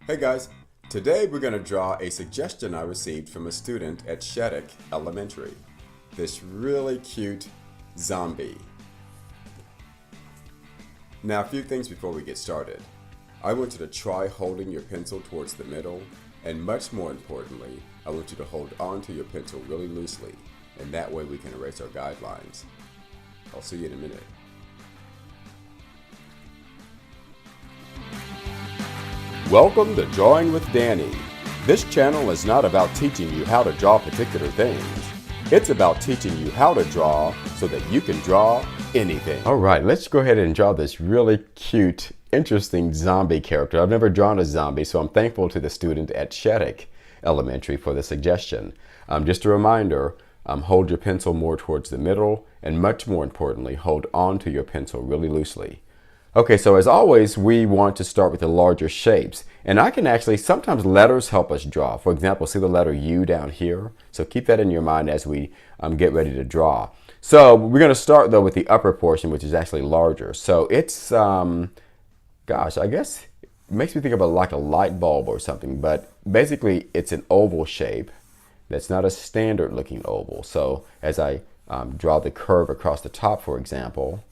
Hey guys, today we're going to draw a suggestion I received from a student at Shattuck Elementary. This really cute zombie. Now a few things before we get started. I want you to try holding your pencil towards the middle, and much more importantly, I want you to hold on to your pencil really loosely, and that way we can erase our guidelines. I'll see you in a minute. Welcome to Drawing with Danny. This channel is not about teaching you how to draw particular things. It's about teaching you how to draw so that you can draw anything. All right, let's go ahead and draw this really cute, interesting zombie character. I've never drawn a zombie, so I'm thankful to the student at Shattuck Elementary for the suggestion. Just a reminder, hold your pencil more towards the middle, and much more importantly, hold on to your pencil really loosely. Okay, so as always, we want to start with the larger shapes. And I can actually, sometimes letters help us draw. For example, see the letter U down here? So keep that in your mind as we get ready to draw. So we're going to start though with the upper portion, which is actually larger. So it's, gosh, I guess it makes me think about like a light bulb or something. But basically, it's an oval shape that's not a standard looking oval. So as I draw the curve across the top, for example,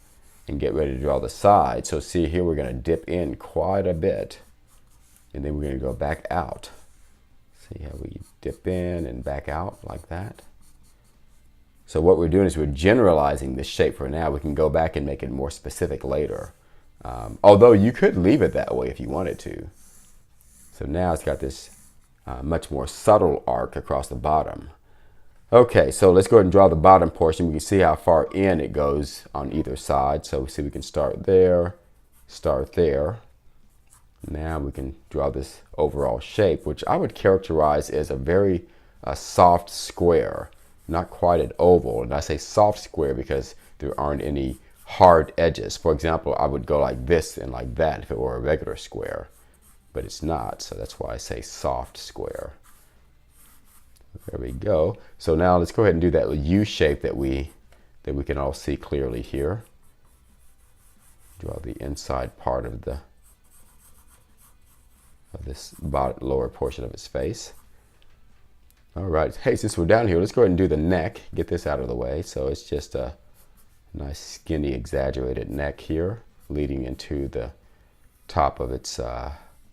and get ready to draw the side. So see here, we're going to dip in quite a bit, and then we're going to go back out. See how we dip in and back out like that. So what we're doing is we're generalizing this shape for now. We can go back and make it more specific later. Although you could leave it that way if you wanted to. So now it's got this much more subtle arc across the bottom. Okay, so let's go ahead and draw the bottom portion. We can see how far in it goes on either side. So we see we can start there, start there. Now we can draw this overall shape, which I would characterize as a very soft square, not quite an oval. And I say soft square because there aren't any hard edges. For example, I would go like this and like that if it were a regular square, but it's not. So that's why I say soft square. There we go. So now let's go ahead and do that U shape that we can all see clearly here. Draw the inside part of this lower portion of its face. All right. Hey, since we're down here, let's go ahead and do the neck. Get this out of the way. So it's just a nice skinny, exaggerated neck here, leading into the top of its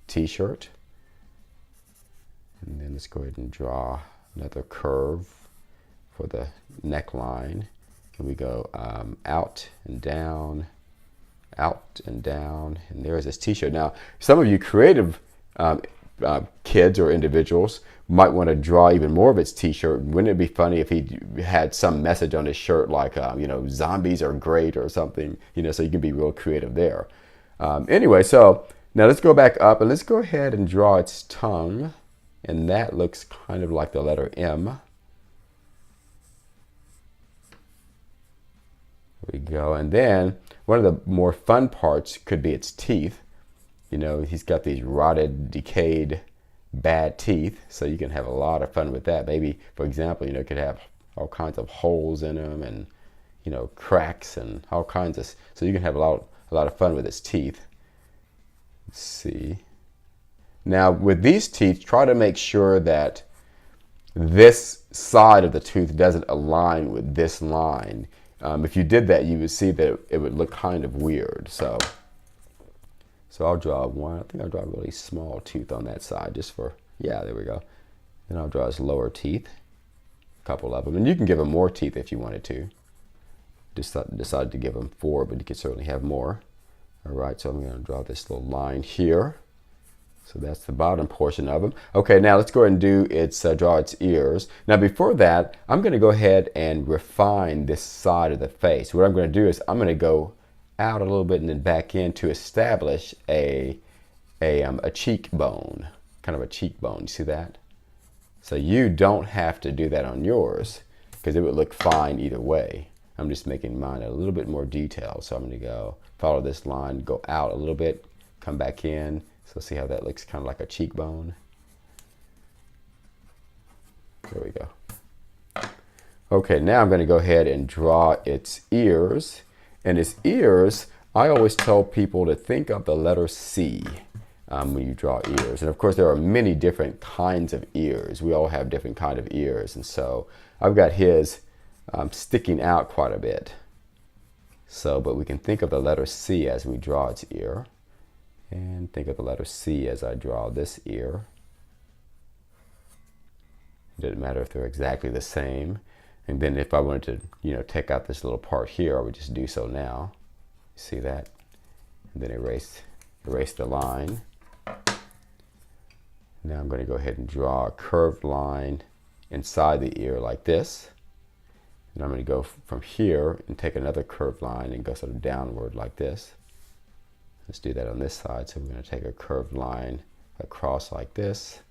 t-shirt. And then let's go ahead and draw another curve for the neckline. And we go out and down, and there's this t-shirt. Now, some of you creative kids or individuals might want to draw even more of its t-shirt. Wouldn't it be funny if he had some message on his shirt like, zombies are great or something, so you can be real creative there. Anyway, so now let's go back up and let's go ahead and draw its tongue. And that looks kind of like the letter M. There we go. And then one of the more fun parts could be its teeth. He's got these rotted, decayed, bad teeth. So you can have a lot of fun with that. Maybe, for example, it could have all kinds of holes in them and, cracks and all kinds of. So you can have a lot of fun with its teeth. Let's see. Now, with these teeth, try to make sure that this side of the tooth doesn't align with this line. If you did that, you would see that it would look kind of weird. So I'll draw one. I think I'll draw a really small tooth on that side just for, yeah, there we go. Then I'll draw his lower teeth, a couple of them. And you can give him more teeth if you wanted to. Decided to give him 4, but you could certainly have more. All right, so I'm going to draw this little line here. So that's the bottom portion of them. Okay, now let's go ahead and draw its ears. Now before that, I'm going to go ahead and refine this side of the face. What I'm going to do is I'm going to go out a little bit and then back in to establish a cheekbone, kind of a cheekbone. You see that? So you don't have to do that on yours because it would look fine either way. I'm just making mine a little bit more detailed. So I'm going to go follow this line, go out a little bit, come back in. So see how that looks kind of like a cheekbone. There we go. Okay, now I'm going to go ahead and draw its ears. And its ears, I always tell people to think of the letter C. when you draw ears. And of course, there are many different kinds of ears. We all have different kind of ears. And so I've got his sticking out quite a bit. So, but we can think of the letter C as we draw its ear. And think of the letter C as I draw this ear. It doesn't matter if they're exactly the same. And then if I wanted to, take out this little part here, I would just do so now. See that? And then erase the line. Now I'm going to go ahead and draw a curved line inside the ear like this. And I'm going to go from here and take another curved line and go sort of downward like this. Let's do that on this side. So we're going to take a curved line across like this,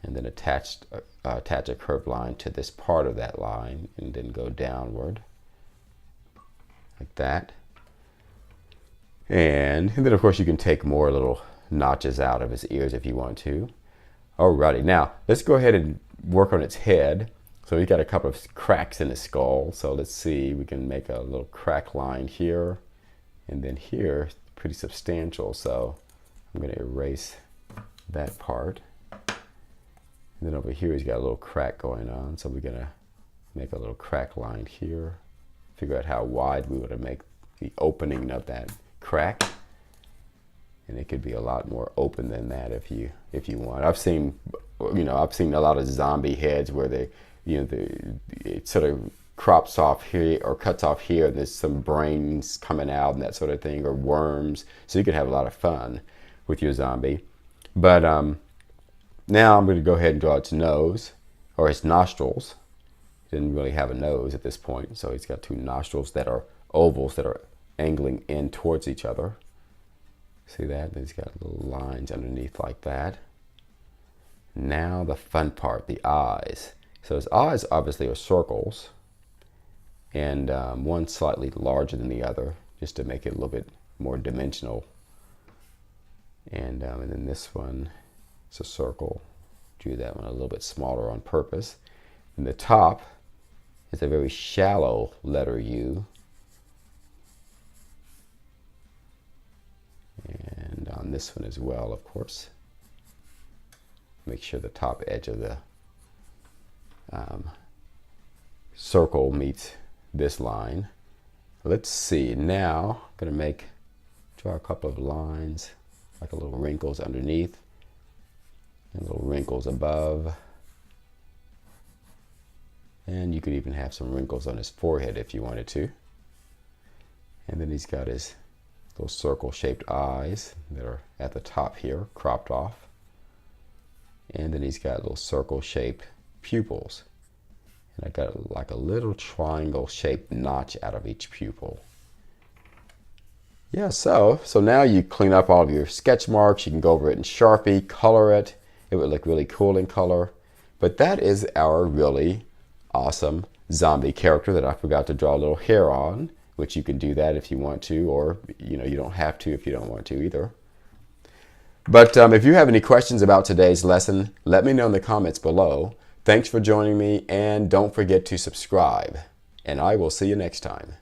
and then attach a curved line to this part of that line, and then go downward like that. And then of course you can take more little notches out of his ears if you want to. Alrighty, now let's go ahead and work on its head. So we've got a couple of cracks in his skull. So let's see, we can make a little crack line here, and then here, pretty substantial. So I'm going to erase that part. And then over here he's got a little crack going on. So we're going to make a little crack line here. Figure out how wide we want to make the opening of that crack. And it could be a lot more open than that if you want. I've seen a lot of zombie heads where they, it sort of crops off here or cuts off here, and there's some brains coming out and that sort of thing, or worms. So you can have a lot of fun with your zombie. But now I'm going to go ahead and draw its nose, or its nostrils. It didn't really have a nose at this point, so he's got two nostrils that are ovals that are angling in towards each other. See that? Then he's got little lines underneath like that. Now the fun part, the eyes. So his eyes obviously are circles, and one slightly larger than the other, just to make it a little bit more dimensional. And then this one, it's a circle. Drew that one a little bit smaller on purpose. And the top is a very shallow letter U. And on this one as well, of course. Make sure the top edge of the circle meets this line. Let's see, now I'm going to draw a couple of lines, like a little wrinkles underneath, and little wrinkles above. And you could even have some wrinkles on his forehead if you wanted to. And then he's got his little circle-shaped eyes that are at the top here, cropped off. And then he's got little circle-shaped pupils. And I got like a little triangle-shaped notch out of each pupil. Yeah, so now you clean up all of your sketch marks. You can go over it in Sharpie, color it. It would look really cool in color. But that is our really awesome zombie character that I forgot to draw a little hair on, which you can do that if you want to, or you don't have to if you don't want to either. But if you have any questions about today's lesson, let me know in the comments below. Thanks for joining me, and don't forget to subscribe. And I will see you next time.